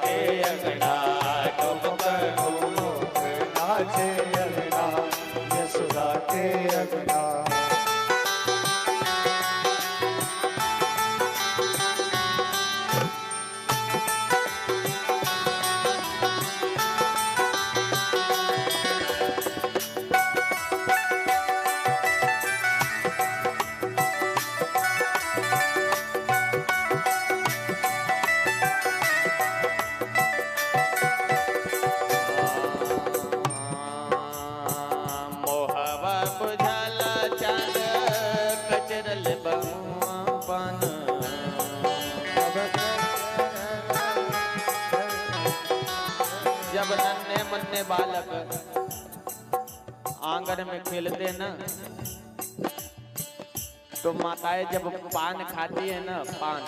के अंगना ठुमक ठुमक नाचे अंगना यशोदा के अंगना। जब नन्हे मुन्ने बालक आंगन में खेलते न तो माताएं जब पान खाती है ना पान।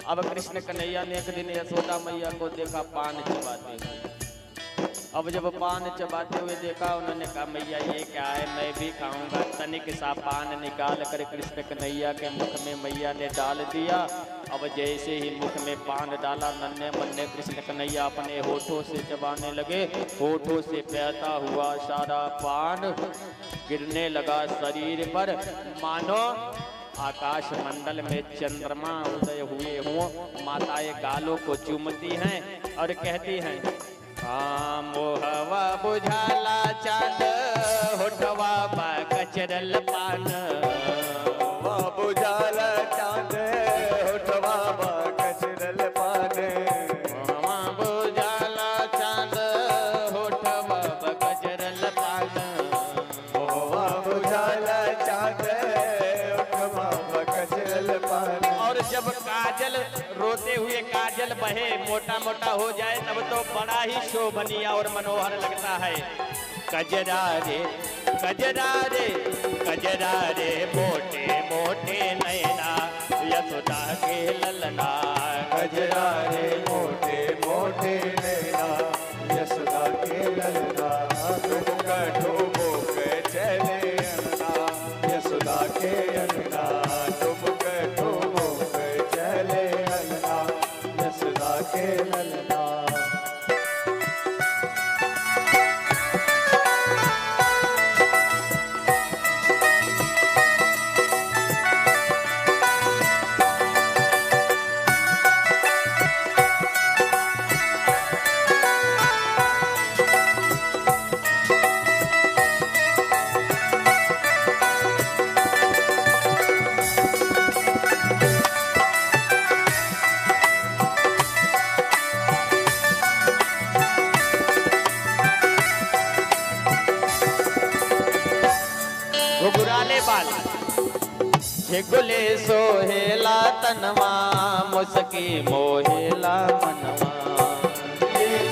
अब कृष्ण कन्हैया ने एक दिन यशोदा मैया को देखा पान चबाते हुए। अब जब पान चबाते हुए देखा उन्होंने कहा मैया ये क्या है, मैं भी खाऊंगा। तनिक सा पान निकाल कर कृष्ण कन्हैया के मुख में मैया ने डाल दिया। अब जैसे ही मुख में पान डाला नन्हे मुन्ने कृष्ण कन्हैया अपने होठों से चबाने लगे। होठों से बहता हुआ सारा पान गिरने लगा शरीर पर, मानो आकाश मंडल में चंद्रमा उदय हुए हों। माताएं गालों को चूमती हैं और कहती हैं हाँ मोहवा बुझाला चांद होठवा बा कचरल पान। बुझाला चांद होठवा बा कचरल पान। बुझाला चांद होठवा बा कचरल पान। बुझाला चांद होठवा बा कचरल पान। और जब काजल रोते हुए काजल बहे मोटा मोटा हो जाए तब तो बड़ा ही शोभनीय और मनोहर लगता है। कजरा रे कजरा रे कजरा रे मोटे मोटे नैना यशोदा के ललना। कजरा रे मोटे मोटे नैना यशोदा के ललना। ठुमक ठुमक चले अंगना यशोदा के अंगना। ठुमक ठुमक चले अंगना यशोदा के ललना। घुघराले बाल झेगुले सोहेला तनवा मुस्की मोहेला मनवा।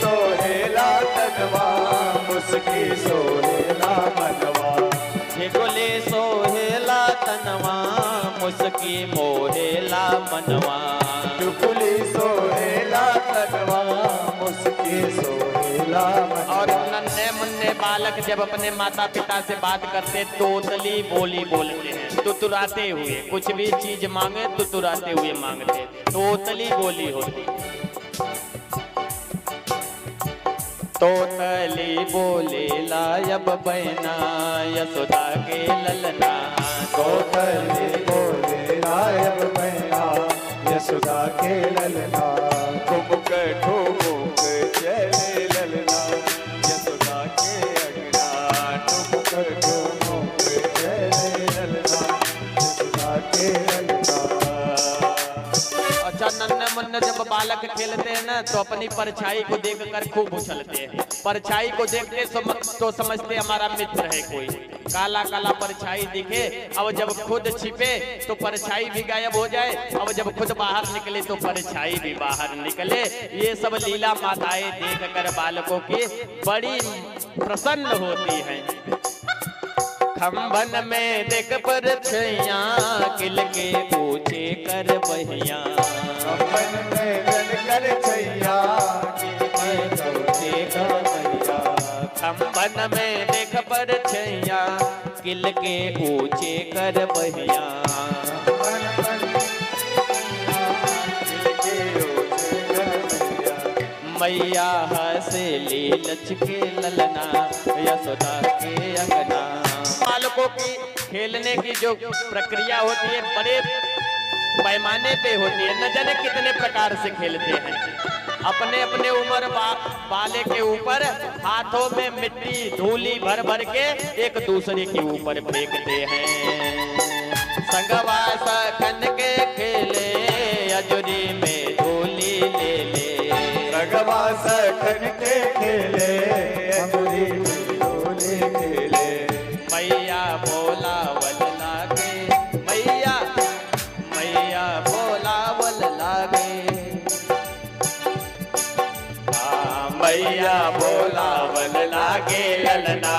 सोहेला तनवा मुस्की सोहेला मनवा। झेगुले सोहेला तनवा मुस्की मोहेला मनवा। चुकुली सोहेला तनवा मुस्की सोहेला मनवा। और नन्हे मुन्ने बालक जब अपने माता पिता से बात करते तोतली बोली बोलते हैं, तुतुराते हुए। कुछ भी चीज मांगे तुतुराते हुए मांगते, तोतली बोली होती। तोतली बोले लायब बहना यशोदा के ललना। तोतली बोले लायब बहना यशोदा के ललना। ठुमक ठुमक चले ललना यशोदा के अंगना। ठुमक ठुमक चले ललना यशोदा के ललना। अच्छा नन्हे मुन्ने जब बालक खेलते हैं ना तो अपनी परछाई को देखकर खूब उछलते हैं। परछाई को देखते तो समझते हमारा मित्र है कोई। काला काला परछाई दिखे, अब जब खुद छिपे तो परछाई भी गायब हो जाए। अब जब खुद बाहर निकले तो परछाई भी बाहर निकले। ये सब लीला माताएं देखकर बालकों की बड़ी प्रसन्न होती हैं। खम्भन में देख परछाइयां किल के ऊंचे कर बहिया। खम्भन में जल कर छैया किल के ऊंचे कर बहिया। खम्भन में देख परछाइयां किल के ऊंचे कर बहिया। मैया हंसेली लचके ललना यशोदा के अंगना। बालकों की खेलने की जो प्रक्रिया होती है बड़े पैमाने पे होती है, न जाने कितने प्रकार से खेलते हैं। अपने अपने उम्र वाले के ऊपर हाथों में मिट्टी धूली भर भर के एक दूसरे के ऊपर फेंकते हैं। संगवा सखन के खेले अजुरी में धूली ले ले। संगवा सखन के खेले अजुरी में धूली खेले। मैया बोलावल लागे मैया मैया बोलावल लागे। मैया बोलावल लागे ललना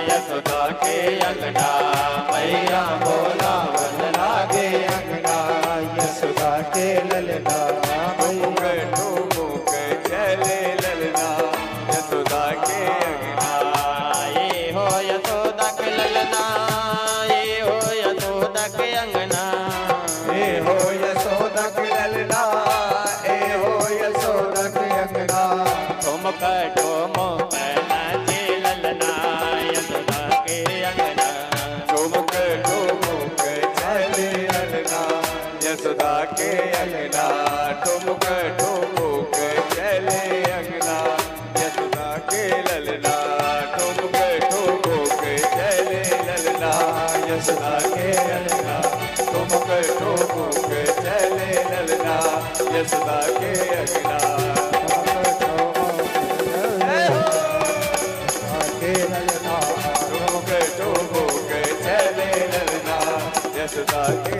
यशोदा के अंगना। मैया बोलावल लागे अंगना यशोदा के ललना। ठुमुक ठुमुक चले ललना यशोदा के अंगना। ये हो यशोदा के ललना ये हो यशोदा के अंगना। ए हो यशोदा के ललना ए हो यशोदा के अंगना। ठुमुक ठुमुक नाचे ललना यशोदा के अंगना। ठुमुक ठुमुक चले ललना यशोदा के अंगना। ठुमुक ठुमुक चले अंगना यशोदा के ललना। ठुमुक ठुमुक चले ललना यशोदा के अंगना। ठुमुक ठुमुक चले ललना यशोदा के अंगना। ठुमुक ठुमुक चले ललना यशोदा के